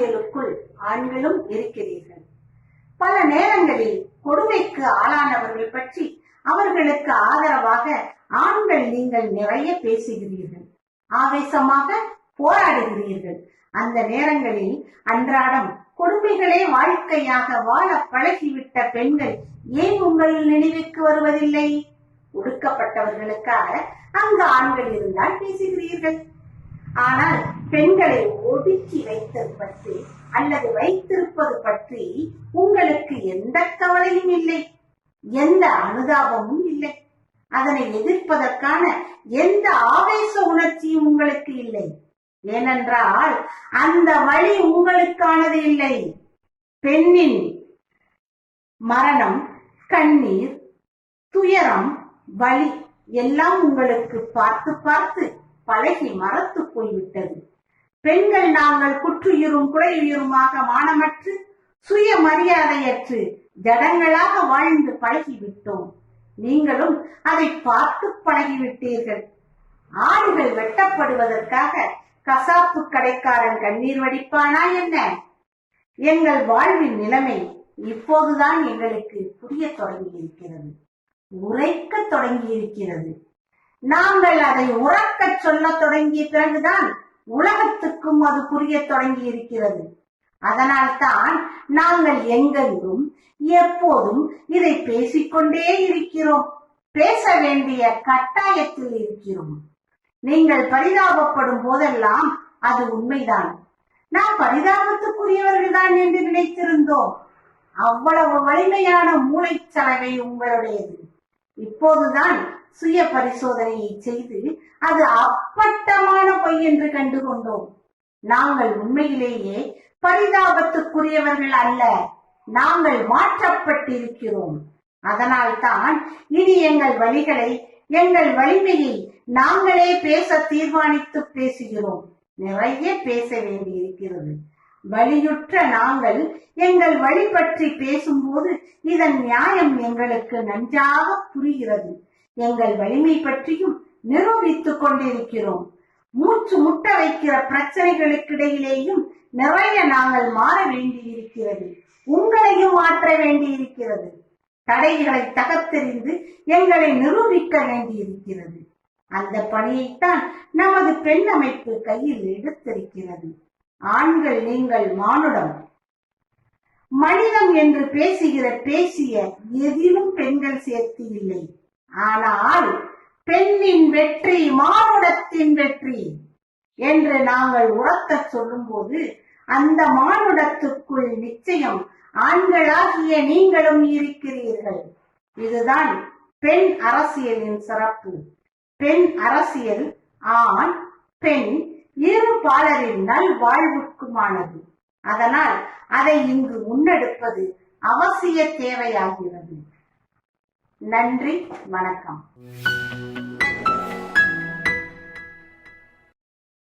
அரசியலுக்குள் ஆண்களும் இருக்கிறீர்கள். பல நேரங்களில் கொடுமைக்கு ஆளானவர்கள் பற்றி அவர்களுக்கு ஆதரவாக ஆண்கள் நீங்கள் நிறைய பேசுகிறீர்கள், ஆவேசமாக போராடுகிறீர்கள். அந்த நேரங்களில் அன்றாடம் கொடுமைகளே வாழ்க்கையாக வாழ பழகிவிட்ட பெண்கள் ஏன் உங்கள் நினைவுக்கு வருவதில்லை? ஒடுக்கப்பட்டவர்களுக்காக அங்கு ஆண்கள் இருந்தால் பேசுகிறீர்கள். ஆனால் பெண்களை ஒடுக்கி வைத்தது பற்றி அல்லது வைத்திருப்பது பற்றி உங்களுக்கு எந்த கவலையும் இல்லை, எந்த அனுதாபமும் இல்லை. அதனை எதிர்ப்பதற்கான எந்த ஆவேச உணர்ச்சியும் உங்களுக்கு இல்லை. ஏனென்றால் அந்த வழி உங்களுக்கானது இல்லை. பெண்ணின் மரணம், கண்ணீர், துயரம், வலி எல்லாம் உங்களுக்கு பார்த்து பார்த்து பழகி மறத்து போய்விட்டது. பெண்கள் நாங்கள் குற்றுயிரும் குறையுயிருமாக மானமற்று சுய மரியாதையற்று ஜடங்களாக வாழ்ந்து பழகிவிட்டோம். நீங்களும் அதை பார்த்து பழகிவிட்டீர்கள். ஆடுகள் வெட்டப்படுவதற்காக கசாப்பு கடைக்காரன் கண்ணீர் வடிப்பானா என்ன? எங்கள் வாழ்வின் நிலைமை இப்போதுதான் எங்களுக்கு புரிய தொடங்கி இருக்கிறது, உரைக்க தொடங்கி இருக்கிறது. நாங்கள் அதை உறக்க சொல்ல தொடங்கிய பிறகுதான் உலகத்துக்கும் அது புரிய தொடங்கி இருக்கிறது. அதனால்தான் நாங்கள் எங்கெங்கும் எப்போதும் இதை பேசிக்கொண்டே இருக்கிறோம், பேச வேண்டிய கட்டாயத்தில் இருக்கிறோம். நீங்கள் பரிதாபப்படும் போதெல்லாம் அது உண்மைதான். நாம் பரிதாபத்துக்குரியவர்கள் தான் என்று நினைத்திருந்தோம். அவ்வளவு வலிமையான மூளைச்சலவை உங்களுடையது. இப்போதுதான் சுய பரிசோதனையை செய்து அது அப்பட்டமான பொய் என்று கண்டுகொண்டோம். நாங்கள் உண்மையிலேயே பரிதாபத்துக்குரியவர்கள் அல்ல, நாங்கள் மாற்றப்பட்டிருக்கிறோம். அதனால்தான் இனி எங்கள் வழிகளை, எங்கள் வலிமையை நாங்களே பேச தீர்மானித்து பேசுகிறோம். நிறைய பேச வேண்டியிருக்கிறது. வலியுற்ற நாங்கள் எங்கள் வழி பற்றி பேசும்போது இதன் நியாயம் எங்களுக்கு நன்றாக புரிகிறது. எங்கள் வலிமை பற்றியும் நிரூபித்துக் கொண்டிருக்கிறோம். மூச்சு முட்ட வைக்கிற பிரச்சனைகளுக்கிடையிலேயும் நிறைய நாங்கள் மாற வேண்டியிருக்கிறது, உங்களையும் மாற்ற வேண்டியிருக்கிறது. தடைகளை தகர்த்தெறிந்து எங்களை நிரூபிக்க வேண்டியிருக்கிறது. அந்த பணியைத்தான் நமது பெண் அமைப்பு கையில் எடுத்திருக்கிறது. ஆண்கள் நீங்கள் மானுடம், மனிதம் என்று பேசிய எதிலும் பெண்கள் சேர்த்து இல்லை. ஆனால் பெண்ணின் வெற்றி மானுடத்தின் வெற்றி என்று நாங்கள் உறக்க சொல்லும் போது அந்த மானுடத்துக்குள் நிச்சயம் ஆண்களாகிய நீங்களும் இருக்கிறீர்கள். இதுதான் பெண் அரசியலின் சிறப்பு. பெண் அரசியல் ஆண் பெண் இரு பாலரின் நல் வாழ்வுக்குமானது. அதனால் அதை இங்கு முன்னெடுப்பது அவசிய தேவையாகிறது. நன்றி, வணக்கம்.